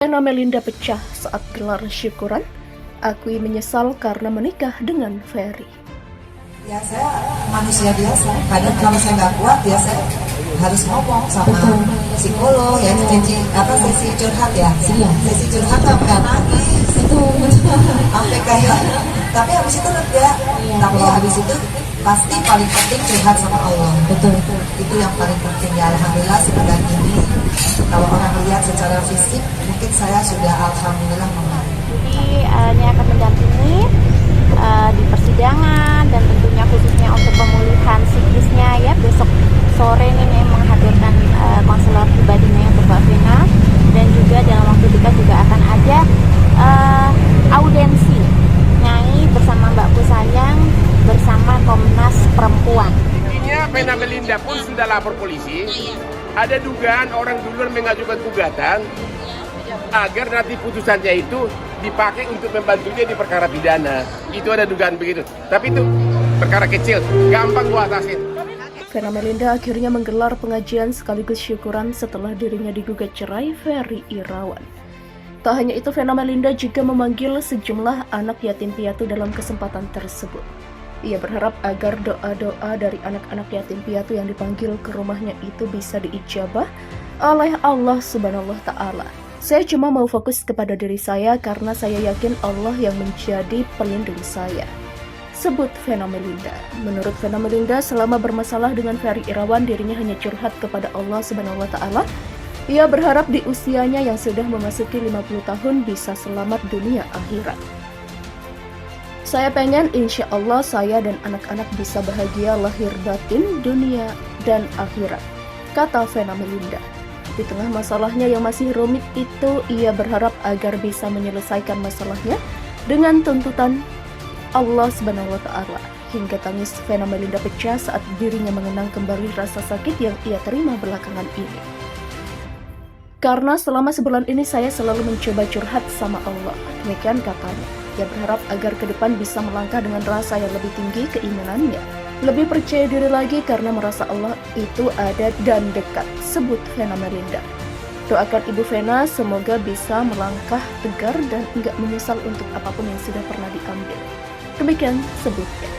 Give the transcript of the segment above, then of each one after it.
Karena Melinda pecah saat gelar syukuran, Akui menyesal karena menikah dengan Ferry. Ya saya manusia biasa, kadang kalau saya nggak kuat ya saya harus ngomong sama psikolog ya, sesi curhat ya, sesi curhat sampai nangis itu sampai kayak, tapi habis itu lega, tapi habis itu pasti paling penting curhat sama Allah, betul, itu yang paling penting ya. Alhamdulillah sekarang ini kalau orang lihat secara fisik mungkin saya sudah alhamdulillah membaik. Jadi ini akan mendampingi di persidangan dan tentunya khususnya untuk pemulihan psikisnya ya. Besok sore ini menghadirkan konselor pribadinya untuk Mbak Vena, dan juga dalam waktu dekat juga akan ada audiensi nyanyi bersama Mbak Kusayang bersama Komnas Perempuan. Intinya Vena Melinda pun sudah lapor polisi. Ada dugaan orang duluan mengajukan gugatan agar nanti putusannya itu dipakai untuk membantunya di perkara pidana. Itu ada dugaan begitu. Tapi itu perkara kecil, gampang gua atasin. Vena Melinda akhirnya menggelar pengajian sekaligus syukuran setelah dirinya digugat cerai Ferry Irawan. Tak hanya itu, Vena Melinda juga memanggil sejumlah anak yatim piatu dalam kesempatan tersebut. Ia berharap agar doa-doa dari anak-anak yatim piatu yang dipanggil ke rumahnya itu bisa diijabah oleh Allah Subhanahu wa Ta'ala. Saya cuma mau fokus kepada diri saya karena saya yakin Allah yang menjadi pelindung saya, sebut Vena Melinda. Menurut Vena Melinda, selama bermasalah dengan Ferry Irawan, dirinya hanya curhat kepada Allah Subhanahu wa Ta'ala. Ia berharap di usianya yang sudah memasuki 50 tahun bisa selamat dunia akhirat. Saya pengen insya Allah saya dan anak-anak bisa bahagia lahir batin dunia dan akhirat, kata Vena Melinda. Di tengah masalahnya yang masih rumit itu, ia berharap agar bisa menyelesaikan masalahnya dengan tuntutan Allah Subhanahu wa Ta'ala. Hingga tangis Vena Melinda pecah saat dirinya mengenang kembali rasa sakit yang ia terima belakangan ini. Karena selama sebulan ini saya selalu mencoba curhat sama Allah, demikian katanya. Ia berharap agar ke depan bisa melangkah dengan rasa yang lebih tinggi keimanannya, lebih percaya diri lagi karena merasa Allah itu ada dan dekat, sebut Vena Melinda. Doakan Ibu Vena semoga bisa melangkah tegar dan enggak menyesal untuk apapun yang sudah pernah diambil. Demikian sebutnya.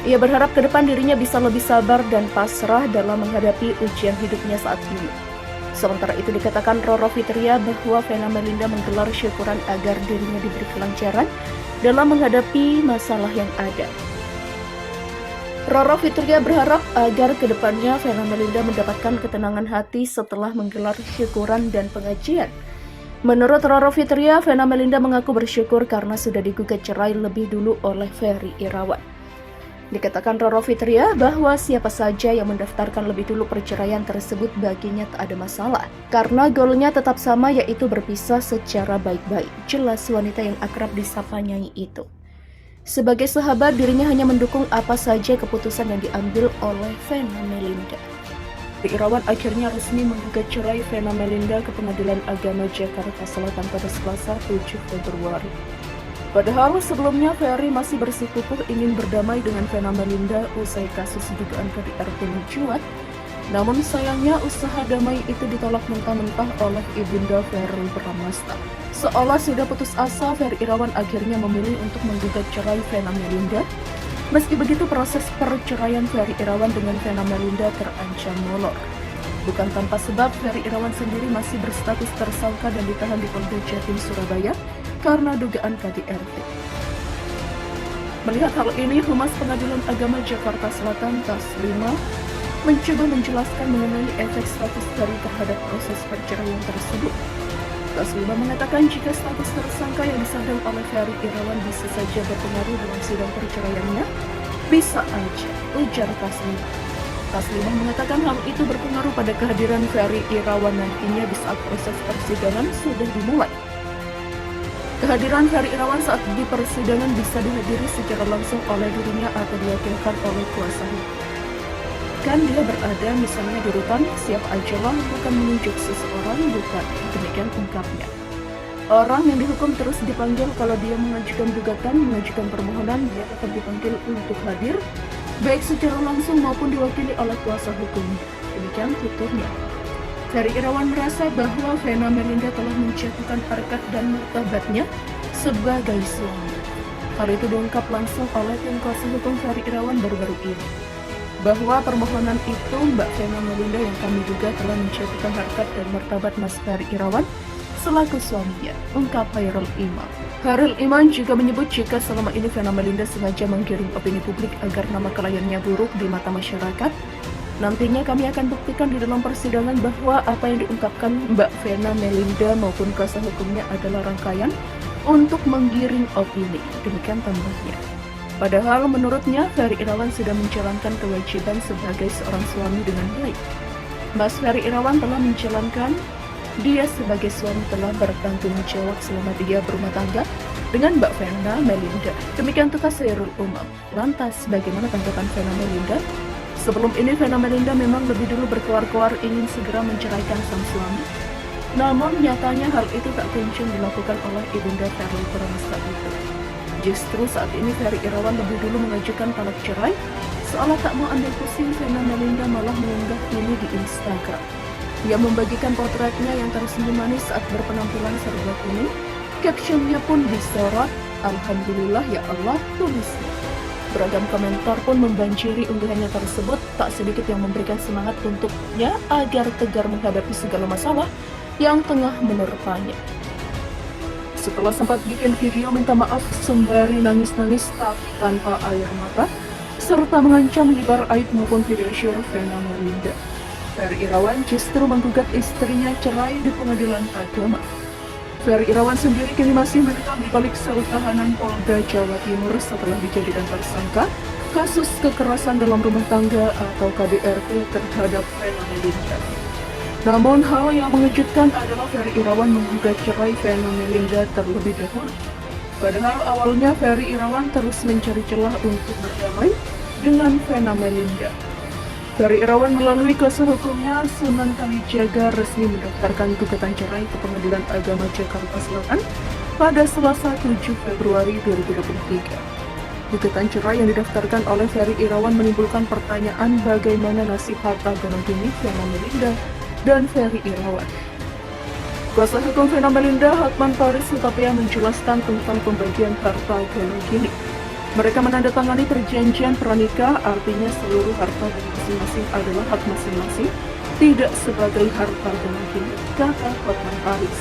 Ia berharap ke depan dirinya bisa lebih sabar dan pasrah dalam menghadapi ujian hidupnya saat ini. Sementara itu dikatakan Roro Fitria bahwa Vena Melinda menggelar syukuran agar dirinya diberi kelancaran dalam menghadapi masalah yang ada. Roro Fitria berharap agar kedepannya Vena Melinda mendapatkan ketenangan hati setelah menggelar syukuran dan pengajian. Menurut Roro Fitria, Vena Melinda mengaku bersyukur karena sudah digugat cerai lebih dulu oleh Ferry Irawan. Dikatakan Roro Fitria bahwa siapa saja yang mendaftarkan lebih dulu perceraian tersebut baginya tak ada masalah, karena goalnya tetap sama, yaitu berpisah secara baik-baik, jelas wanita yang akrab disapa Nyai itu. Sebagai sahabat, dirinya hanya mendukung apa saja keputusan yang diambil oleh Vena Melinda. Irawan akhirnya resmi menggugat cerai Vena Melinda ke Pengadilan Agama Jakarta Selatan pada Selasa 7 Februari. Padahal sebelumnya Ferry masih bersikukuh ingin berdamai dengan Vena Melinda usai kasus dugaan KDRT mencuat. Namun sayangnya usaha damai itu ditolak mentah-mentah oleh Ibunda Ferry Bramasta. Seolah sudah putus asa, Ferry Irawan akhirnya memilih untuk menggugat cerai Vena Melinda. Meski begitu, proses perceraian Ferry Irawan dengan Vena Melinda terancam molor. Bukan tanpa sebab, Ferry Irawan sendiri masih berstatus tersangka dan ditahan di Polda Jatim Surabaya karena dugaan KDRT. Melihat hal ini, Humas Pengadilan Agama Jakarta Selatan Taslima mencoba menjelaskan mengenai efek status Ferry terhadap proses perceraian tersebut. Taslima mengatakan jika status tersangka yang disandang oleh Ferry Irawan bisa saja berpengaruh dalam sidang perceraiannya, bisa aja, ujar Taslima. Taslima mengatakan hal itu berpengaruh pada kehadiran Ferry Irawan nantinya di saat proses persidangan sudah dimulai. Kehadiran Ferry Irawan saat di persidangan bisa dihadiri secara langsung oleh dirinya atau diwakilkan oleh kuasa hukum. Kan dia berada misalnya di rutan, siap ajalah, bukan menunjuk seseorang, bukan, demikian ungkapnya. Orang yang dihukum terus dipanggil kalau dia mengajukan gugatan, mengajukan permohonan, dia akan dipanggil untuk hadir, baik secara langsung maupun diwakili oleh kuasa hukum. Demikian tuturnya. Ferry Irawan merasa bahwa Vena Melinda telah menjatuhkan harkat dan martabatnya sebagai suami. Hal itu diungkap langsung oleh tim kuasa hukum Ferry Irawan baru-baru ini. Bahwa permohonan itu Mbak Vena Melinda yang kami duga telah menjatuhkan harkat dan martabat Mas Ferry Irawan selaku suaminya, ungkap Hairul Imam. Hairul Imam juga menyebut jika selama ini Vena Melinda sengaja menggiring opini publik agar nama kliennya buruk di mata masyarakat, nantinya kami akan buktikan di dalam persidangan bahwa apa yang diungkapkan Mbak Vena Melinda maupun kuasa hukumnya adalah rangkaian untuk menggiring opini, demikian tambahnya. Padahal menurutnya Ferry Irawan sudah menjalankan kewajiban sebagai seorang suami dengan baik. Mas Ferry Irawan telah menjalankan, dia sebagai suami telah bertanggung jawab selama dia berumah tangga dengan Mbak Vena Melinda. Demikian tukas Hairul Umam. Lantas bagaimana tanggapan Vena Melinda? Sebelum ini Vena Melinda memang lebih dulu berkoar-koar ingin segera menceraikan sang suami. Namun nyatanya hal itu tak kunjung dilakukan oleh ibunda Ferry Irawan saat itu. Justru saat ini Ferry Irawan lebih dulu mengajukan talak cerai, seolah tak mau ambil pusing. Vena Melinda malah mengunggah ini di Instagram. Ia membagikan potretnya yang tersenyum manis saat berpenampilan serba kuning. Captionnya pun disorot, "Alhamdulillah ya Allah," tulisnya. Beragam komentar pun membanjiri unggahannya tersebut, tak sedikit yang memberikan semangat untuknya agar tegar menghadapi segala masalah yang tengah menerpanya. Setelah sempat bikin video minta maaf sembari nangis-nangis tapi tanpa air mata, serta mengancam menyebar aib maupun video share Vena Melinda, Ferry Irawan justru menggugat istrinya cerai di pengadilan agama. Ferry Irawan sendiri kini masih mendekam di balik sel tahanan Polda Jawa Timur setelah dijadikan tersangka kasus kekerasan dalam rumah tangga atau KDRT terhadap Vena Melinda. Namun hal yang mengejutkan adalah Ferry Irawan menggugat cerai Vena Melinda terlebih dahulu. Padahal awalnya Ferry Irawan terus mencari celah untuk berdamai dengan Vena Melinda. Ferry Irawan melalui kuasa hukumnya Sunan Kalijaga resmi mendaftarkan gugatan cerai ke Pengadilan Agama Jakarta Selatan pada Selasa 7 Februari 2023. Gugatan cerai yang didaftarkan oleh Ferry Irawan menimbulkan pertanyaan bagaimana nasib harta gono gini Vena Melinda dan Ferry Irawan. Kuasa hukum Vena Melinda, Hotman Paris Hutapea, menjelaskan tentang pembagian harta gono gini. Mereka menandatangani perjanjian pranikah, artinya seluruh harta dari masing-masing adalah hak masing-masing, tidak sebagai harta gono gini, kata Hotman Paris.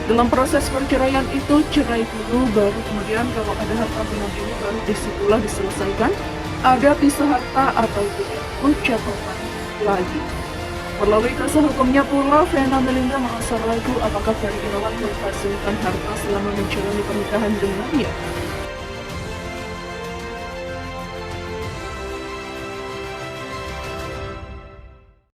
Dalam proses perceraian itu, cerai dulu, baru kemudian kalau ada harta gono gini baru disitulah diselesaikan, ada pisah harta atau tidak, ucap Hotman lagi. Melalui kuasa hukumnya pula, Vena Melinda merasa ragu apakah Ferry Irawan menghasilkan harta selama menjalani pernikahan dengannya.